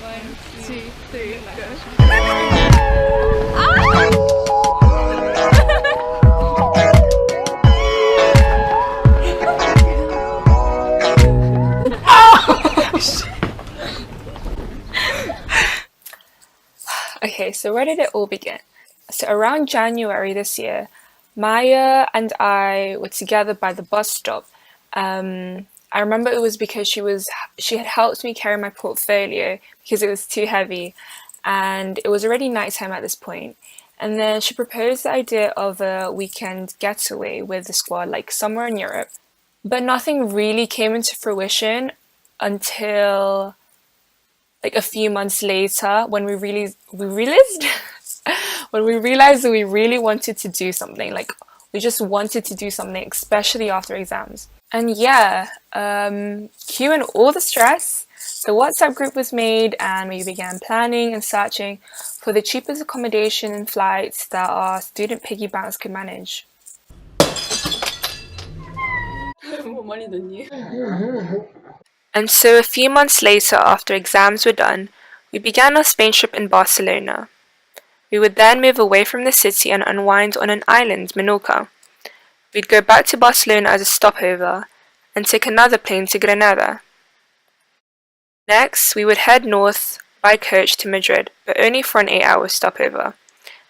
1, 2, 3, go. Okay, so where did it all begin? So around January this year, Maya and I were together by the bus stop. I remember it was because she had helped me carry my portfolio because it was too heavy, and it was already nighttime at this point. And then she proposed the idea of a weekend getaway with the squad, like somewhere in Europe. But nothing really came into fruition until like a few months later when we realized when we realized that we really wanted to do something. Like we just wanted to do something, especially after exams. And yeah, cue in all the stress. The WhatsApp group was made and we began planning and searching for the cheapest accommodation and flights that our student piggy banks could manage. And so a few months later, after exams were done, we began our Spain trip in Barcelona. We would then move away from the city and unwind on an island, Menorca. We'd go back to Barcelona as a stopover and take another plane to Granada. Next, we would head north by coach to Madrid, but only for an 8-hour stopover,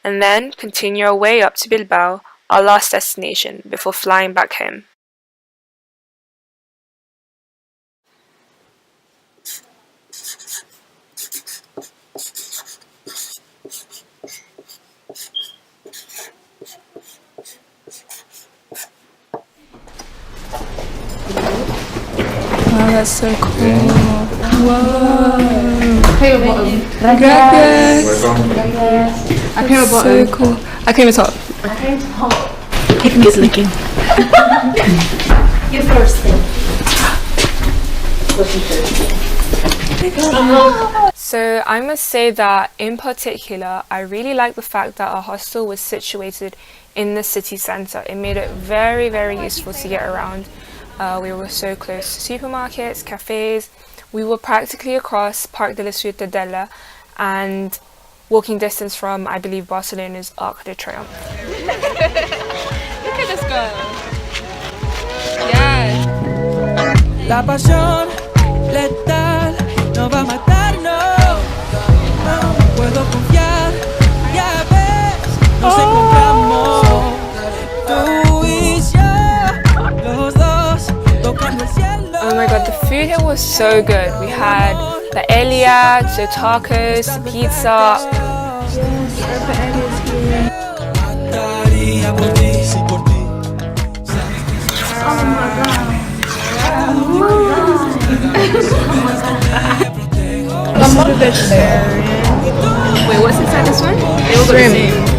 and then continue our way up to Bilbao, our last destination, before flying back home. Wow, that's so cool. Whoa. Gracias. I came about so cool. I came to top. Picnic's licking. You first thing. So I must say that in particular, I really like the fact that our hostel was situated in the city centre. It made it very, very useful to get around. We were so close to supermarkets, cafes. We were practically across Parc de la Ciutadella and walking distance from, I believe, Barcelona's Arc de Triomphe. Look at this girl. Yeah. La pasión letal no va a matarnos. No puedo confiar. Ya ves, nos encontramos. Tú y yo, los dos tocando el cielo. Oh my god, the food here was so good. We had paella, so tacos, pizza. Oh my god. I'm a vegetarian. Wait, what's inside this one? They all the same.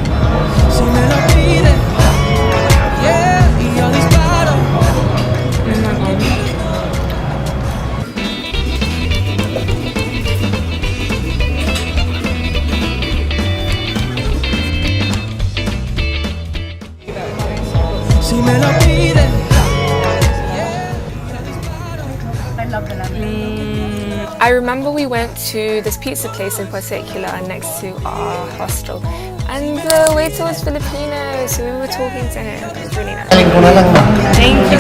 I remember we went to this pizza place in particular next to our hostel, and the waiter was Filipino, so we were talking to him. It was really nice. Thank you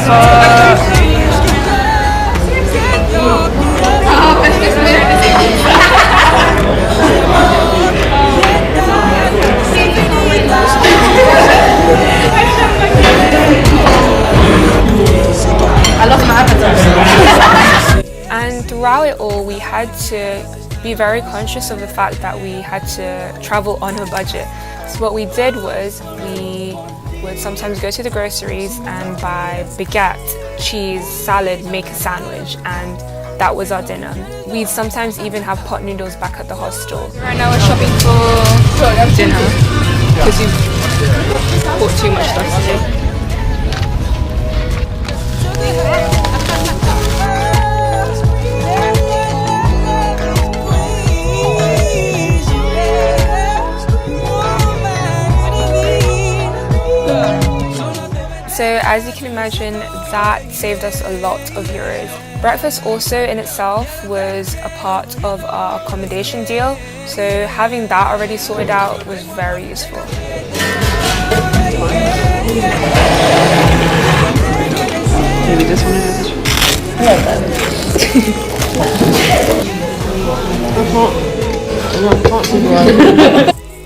I lost my appetite. And throughout it all, we had to be very conscious of the fact that we had to travel on a budget. So what we did was we would sometimes go to the groceries and buy baguette, cheese, salad, make a sandwich, and that was our dinner. We'd sometimes even have pot noodles back at the hostel. Right now we're shopping for dinner because we've bought too much stuff today. So as you can imagine, that saved us a lot of euros. Breakfast also in itself was a part of our accommodation deal, so having that already sorted out was very useful. Maybe this one is this one.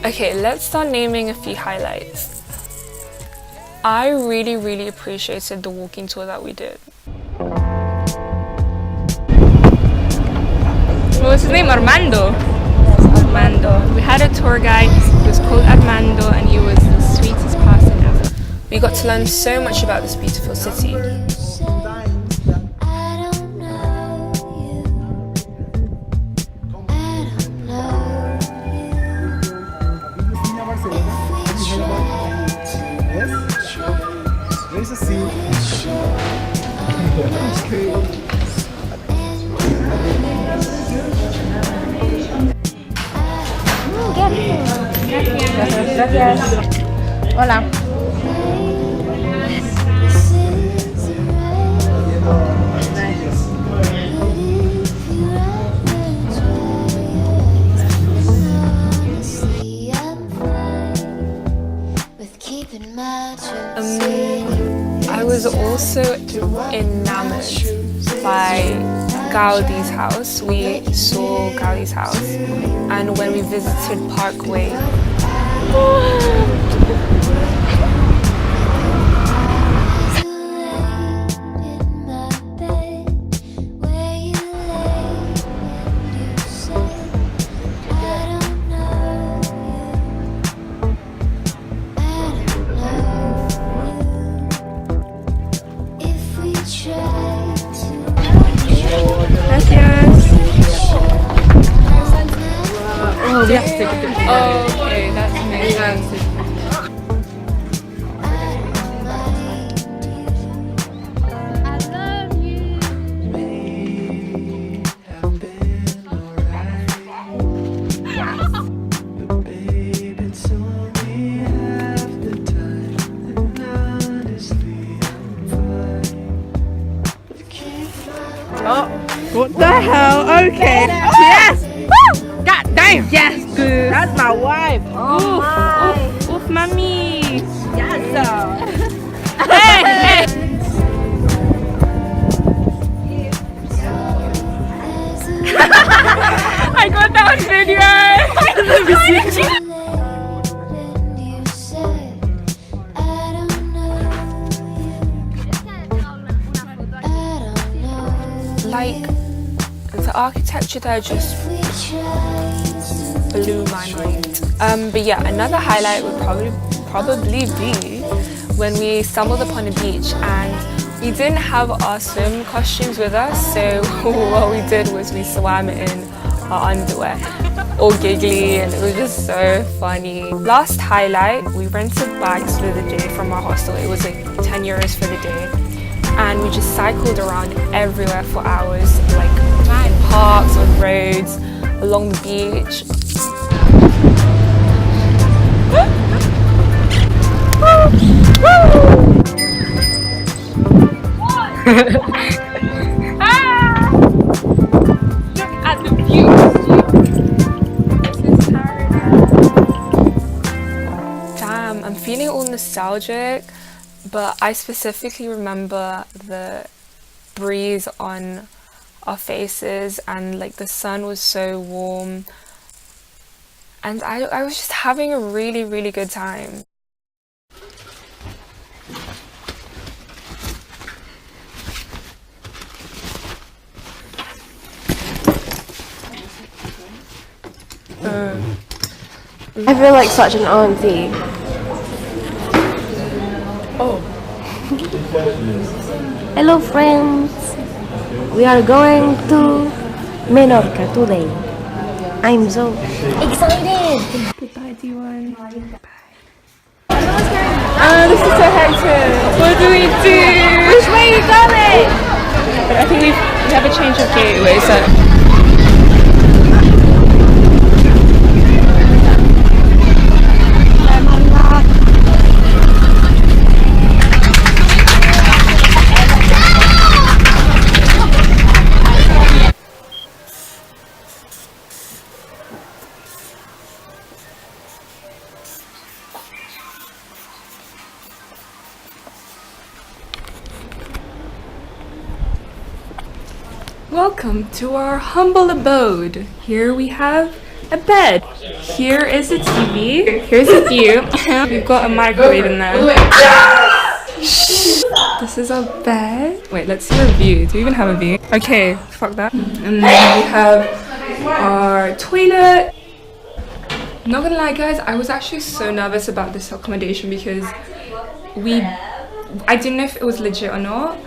Okay, let's start naming a few highlights. I really appreciated the walking tour that we did. What was his name? Armando? Yes, Armando. We had a tour guide, he was called Armando, and he was the sweetest person ever. We got to learn so much about this beautiful city. Gracias. Hola. I was also enamored by Gaudi's house. We saw Gaudi's house, and when we visited Parkway, okay, that's amazing. What the hell? Okay. Yes! Woo! God damn! Yes, good. That's my wife. Oh my. Oof, mommy. Yes, Hey, I got that on video. Like, the architecture there just blew my mind. But yeah, another highlight would probably be when we stumbled upon a beach and we didn't have our swim costumes with us, so what we did was we swam in our underwear, all giggly, and it was just so funny. Last highlight, we rented bikes for the day from our hostel. It was like €10 for the day. And we just cycled around everywhere for hours, like in parks, on roads, along the beach. Look at the view. This is paradise. Damn, I'm feeling all nostalgic. But I specifically remember the breeze on our faces, and like the sun was so warm, and I was just having a really good time. I feel like such an auntie. Oh. Hello friends. We are going to Menorca today. I'm so excited. Goodbye, D1. Bye. This is so hectic. What do we do? Which way are you going? But I think we have a change of gateway, so. welcome to our humble abode. Here we have a bed. Here is a TV. Here's a view. We've got a microwave in there. This is our bed. Wait, let's see our view. Do we even have a view? Okay, fuck that. And then we have our toilet. Not gonna lie guys, I was actually so nervous about this accommodation because I didn't know if it was legit or not.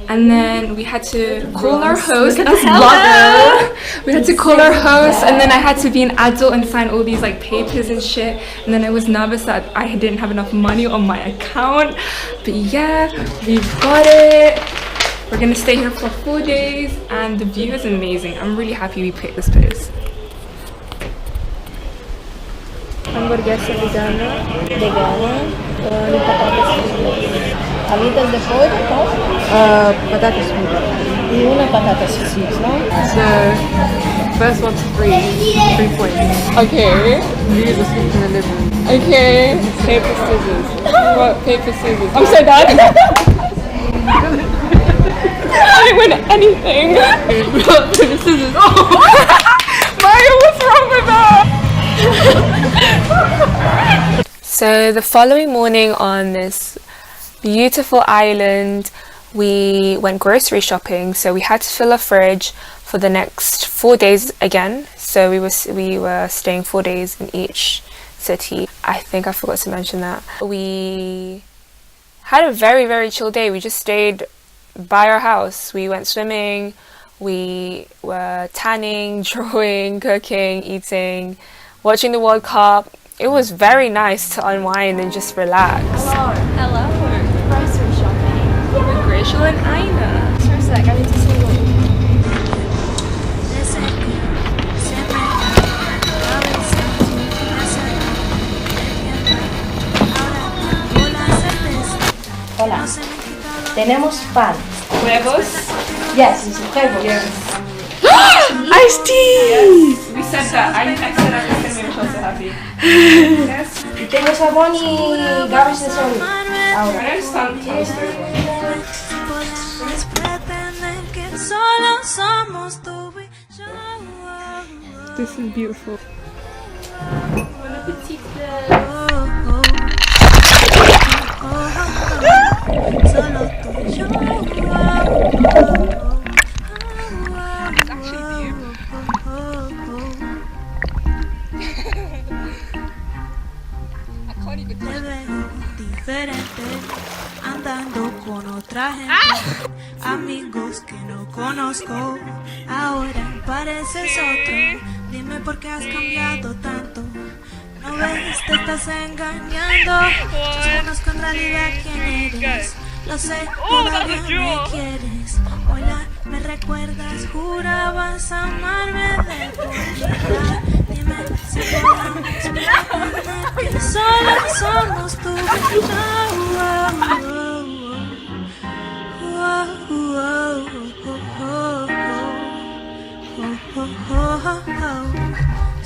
And then we had to call our host. We had to call our host, and then I had to be an adult and sign all these like papers and shit. And then I was nervous that I didn't have enough money on my account. But yeah, we've got it. We're gonna stay here for 4 days, and the view is amazing. I'm really happy we picked this place. Hamburguesa vegana con patatas fritas. Alitas de pollo, Patatas fritas. y una patatas fritas, ¿no? So, first one's 3 points. Okay. Use a stick in the living room. Okay. Paper, scissors. What? Paper, scissors. I'm so done. I didn't win anything. Paper, scissors. Oh! Maya, what's wrong with that? So the following morning on this beautiful island, we went grocery shopping. So we had to fill our fridge for the next 4 days again. So we were staying 4 days in each city. I think I forgot to mention that. We had a very, very chill day. We just stayed by our house. We went swimming. We were tanning, drawing, cooking, eating, watching the World Cup. It was very nice to unwind and just relax. Hello. Grocery shopping. With Rachel and Aina. For a sec, I need to see what. Hola. Tenemos pan. Huevos. Yes, it's huevos. Yes. Iced tea! Yes. We said that. I said I was going to make Rachel so happy. Yes. Y tengo sabón y gabas de sol. I Ahora. understand. This is beautiful. Andando con otra gente, amigos que no conozco. Ahora pareces otro. Dime por qué has cambiado tanto. No ves, te estás engañando. Yo conozco en realidad quién eres. Lo sé, todavía me quieres. Hola, me recuerdas, jurabas amarme de por vida. Dime si podemos pretender que solo somos tú y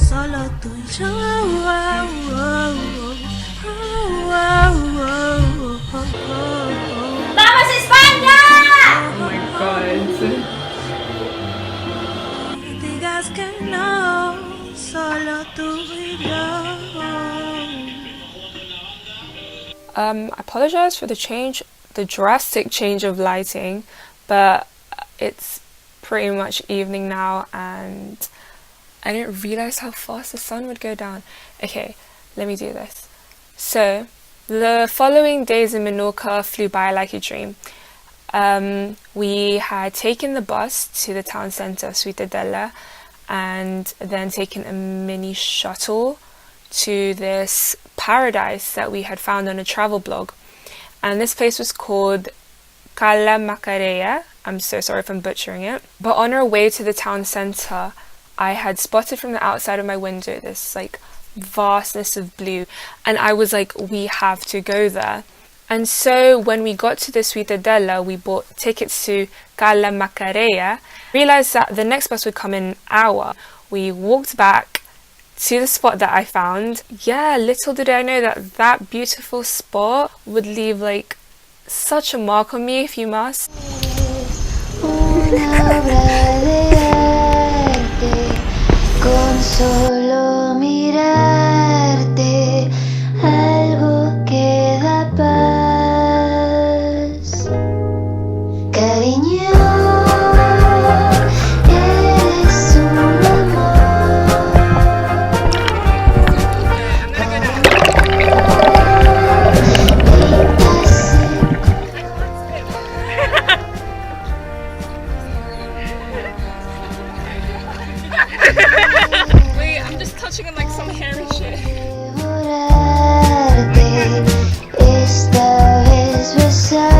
solo tú y yo. ¡Vamos España! Oh my god. Digas que no, solo tú y yo. I apologize for the drastic change of lighting, but it's pretty much evening now and I didn't realize how fast the sun would go down. Okay, let me do this. So, the following days in Menorca flew by like a dream. We had taken the bus to the town centre, Ciutadella, and then taken a mini shuttle to this paradise that we had found on a travel blog. And this place was called Cala Macareia. I'm so sorry if I'm butchering it. But on our way to the town centre, I had spotted from the outside of my window this like vastness of blue, and I was like, we have to go there. And so when we got to the Ciutadella, we bought tickets to Cala Macareia, realised that the next bus would come in an hour. We walked back to the spot that I found. Yeah, little did I know that that beautiful spot would leave like such a mark on me, if you must. una obra de arte, con solo mirarte, algo que da paz. Cariño, eres un amor. Wait, I'm just touching on like some hairy shit. Esta vez besarte,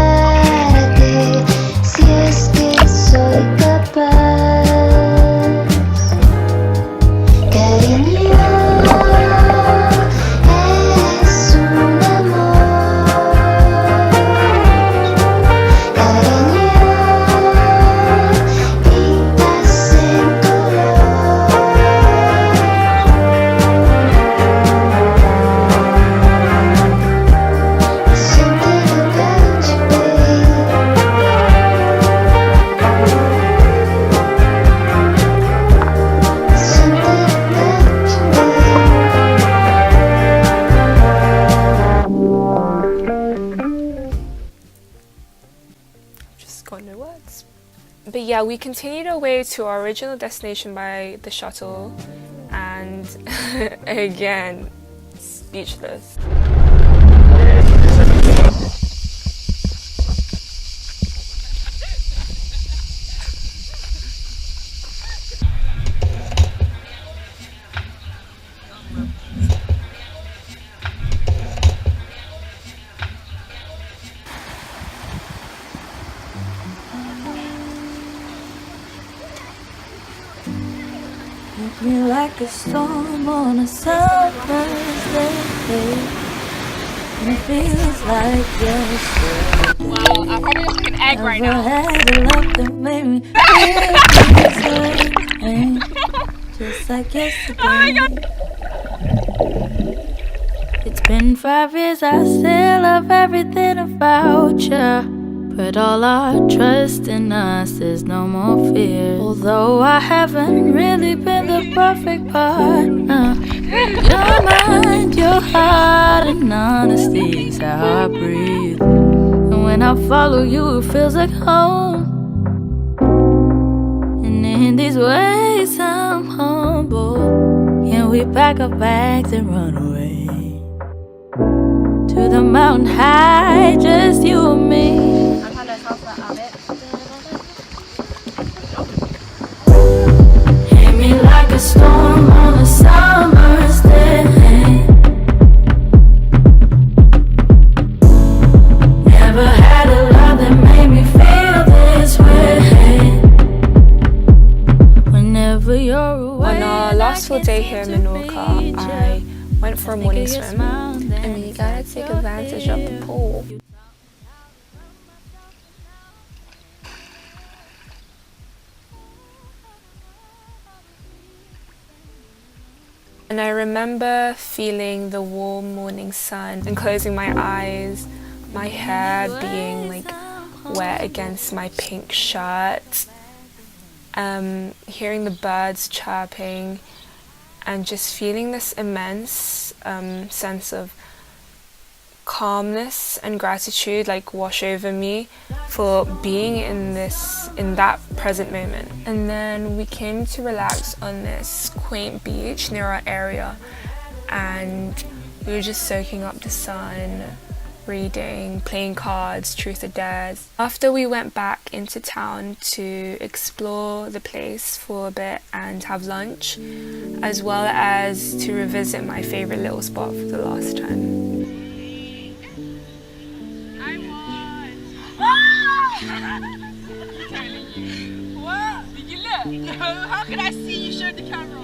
si es que soy capaz. Cariño, es un amor. Cariño, pintas en color. Something about you, babe. Something about you, Just got no words. But yeah, we continued our way to our original destination by the shuttle, and again, speechless. Hit me like a storm on a summer's day, and it feels like yesterday. Wow, I'm probably like an egg right Never now. had a love that made me feel this way, just like yesterday. It's been 5 years, I still love everything about you. Put all our trust in us, there's no more fear. Although I haven't really been the perfect partner, your mind, your heart, and honesty is how I breathe. And when I follow you, it feels like home. And in these ways, I'm humble. Can we pack our bags and run away to the mountain high, just you and me? Hit me like a storm on a summer's day. Never had a love that made me feel this way. Whenever you're away, On our last full day here in Menorca, I went for a morning swim, and you gotta take advantage of the pool. And I remember feeling the warm morning sun and closing my eyes, my hair being like wet against my pink shirt, hearing the birds chirping, and just feeling this immense sense of calmness and gratitude like wash over me for being in that present moment. And then we came to relax on this quaint beach near our area, and we were just soaking up the sun, reading, playing cards, truth or dares. After we went back into town to explore the place for a bit and have lunch, as well as to revisit my favorite little spot for the last time. What? Did you look? How can I see you showed the camera?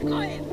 go ahead.